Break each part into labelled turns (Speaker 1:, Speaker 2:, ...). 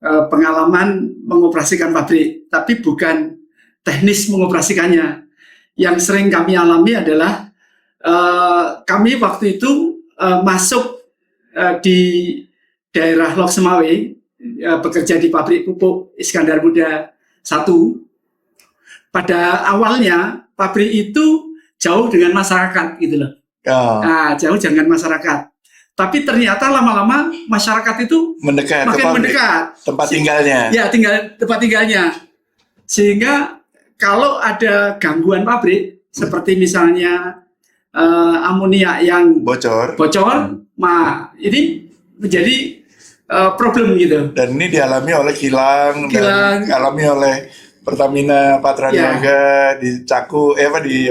Speaker 1: pengalaman mengoperasikan pabrik, tapi bukan teknis mengoperasikannya. Yang sering kami alami adalah kami waktu itu masuk di daerah Lok Semawe, bekerja di pabrik pupuk Iskandar Muda 1. Pada awalnya pabrik itu jauh dengan masyarakat gitu loh. Nah, jauh dengan masyarakat. Tapi ternyata lama-lama masyarakat itu makin mendekat
Speaker 2: tempat tinggalnya.
Speaker 1: Ya, tempat tinggalnya. Sehingga kalau ada gangguan pabrik seperti misalnya amonia yang bocor, nah ini menjadi problem gitu.
Speaker 2: Dan ini dialami oleh Kilang. Dan dialami oleh Pertamina Patraniaga di Caku, jadi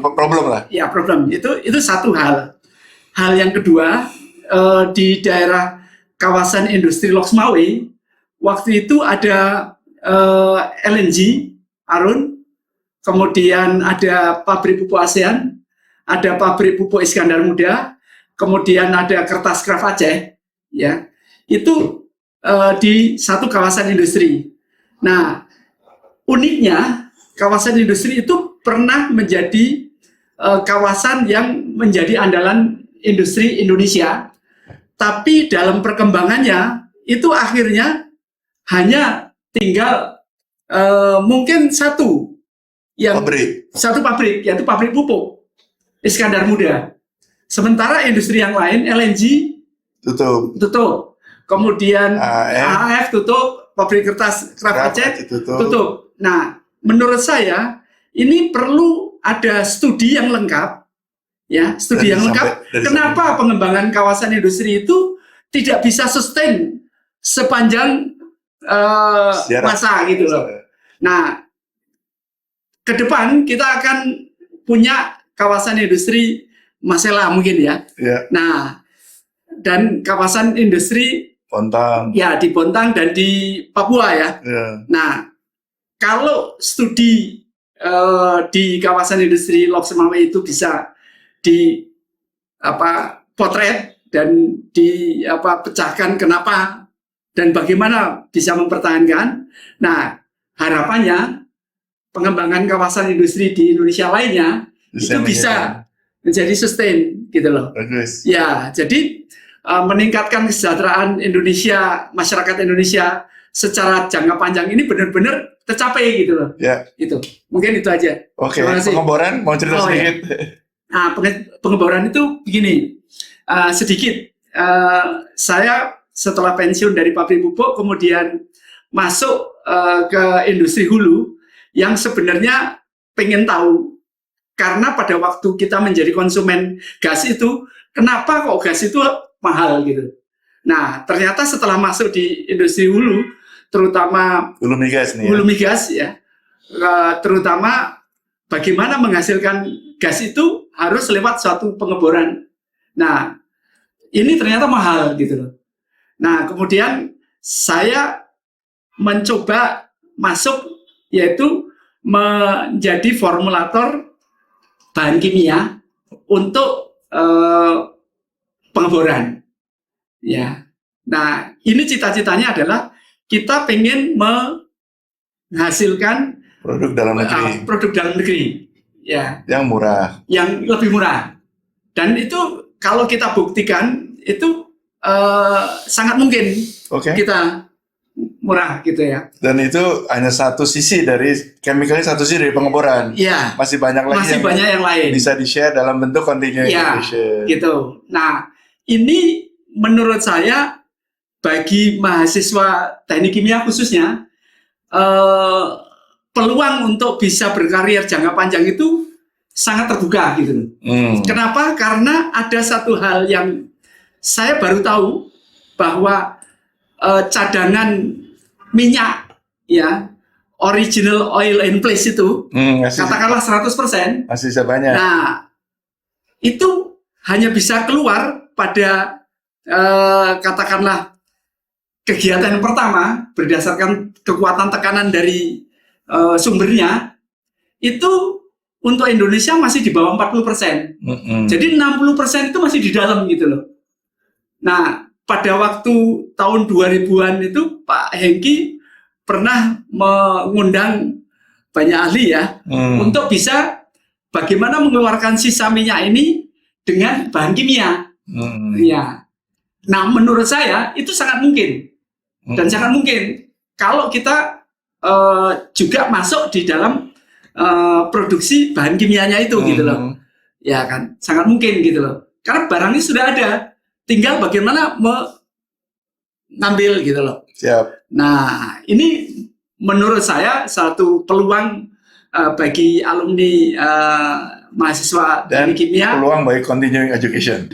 Speaker 2: problem lah.
Speaker 1: Ya, problem itu satu hal. Hal yang kedua, di daerah kawasan industri Lok Semawe waktu itu ada LNG Arun, kemudian ada pabrik pupuk ASEAN, ada pabrik pupuk Iskandar Muda, kemudian ada kertas Kraft Aceh, ya itu di satu kawasan industri. Nah, uniknya kawasan industri itu pernah menjadi kawasan yang menjadi andalan industri Indonesia, tapi dalam perkembangannya itu akhirnya hanya tinggal mungkin satu pabrik, yaitu pabrik pupuk Iskandar Muda. Sementara industri yang lain, LNG tutup. Kemudian AF tutup, pabrik kertas Kraft Aceh tutup. Nah, menurut saya ini perlu ada studi yang lengkap, ya, kenapa pengembangan kawasan industri itu tidak bisa sustain sepanjang masa gitu loh. Nah, ke depan kita akan punya kawasan industri Masela mungkin ya. Nah, dan kawasan industri
Speaker 2: Bontang.
Speaker 1: Ya, di Bontang dan di Papua ya. Nah, kalau studi di kawasan industri Lok Semawe itu bisa potret dan pecahkan kenapa dan bagaimana bisa mempertahankan. Nah, harapannya pengembangan kawasan industri di Indonesia lainnya itu bisa menjadi sustain gitu loh.
Speaker 2: Bagus.
Speaker 1: Ya, jadi meningkatkan kesejahteraan Indonesia, masyarakat Indonesia secara jangka panjang ini benar-benar tercapai gitu loh.
Speaker 2: Ya.
Speaker 1: Itu. Mungkin itu aja.
Speaker 2: Oke, pengeboran mau cerita sedikit.
Speaker 1: Ya. Nah, pengeboran itu begini. Sedikit. Saya setelah pensiun dari pabrik pupuk kemudian masuk ke industri hulu yang sebenarnya pengen tahu, karena pada waktu kita menjadi konsumen gas itu, kenapa kok gas itu mahal gitu. Nah, ternyata setelah masuk di industri hulu, terutama
Speaker 2: hulu migas
Speaker 1: ya, terutama bagaimana menghasilkan gas itu harus lewat suatu pengeboran. Nah, ini ternyata mahal gitu loh. Nah, kemudian saya mencoba masuk, yaitu menjadi formulator bahan kimia untuk pengeboran. Ya. Nah, ini cita-citanya adalah kita pengen menghasilkan
Speaker 2: produk dalam negeri.
Speaker 1: Ya.
Speaker 2: Yang murah.
Speaker 1: Yang lebih murah. Dan itu kalau kita buktikan itu sangat mungkin kita murah gitu ya.
Speaker 2: Dan itu hanya satu sisi dari chemicalnya, satu sisi dari pengeboran.
Speaker 1: Iya.
Speaker 2: Masih banyak lagi
Speaker 1: yang lain.
Speaker 2: Bisa di-share dalam bentuk continuous
Speaker 1: education. Gitu. Nah, ini menurut saya bagi mahasiswa teknik kimia khususnya peluang untuk bisa berkarir jangka panjang itu sangat terbuka gitu. Kenapa? Karena ada satu hal yang saya baru tahu, bahwa cadangan minyak ya, original oil in place itu katakanlah 100%
Speaker 2: masih bisa banyak.
Speaker 1: Nah, itu hanya bisa keluar pada katakanlah kegiatan yang pertama berdasarkan kekuatan tekanan dari sumbernya itu untuk Indonesia masih di bawah 40%. Jadi 60% itu masih di dalam gitu loh. Nah, pada waktu tahun 2000-an itu Pak Hengki pernah mengundang banyak ahli ya untuk bisa bagaimana mengeluarkan sisa minyak ini dengan bahan kimia. Ya. Nah, menurut saya itu sangat mungkin dan sangat mungkin kalau kita juga masuk di dalam produksi bahan kimianya itu gitu loh. Ya kan, sangat mungkin gitu loh. Karena barangnya sudah ada, tinggal bagaimana mengambil gitu loh.
Speaker 2: Siap.
Speaker 1: Nah, ini menurut saya satu peluang bagi alumni mahasiswa
Speaker 2: dan
Speaker 1: kimia,
Speaker 2: peluang bagi continuing education.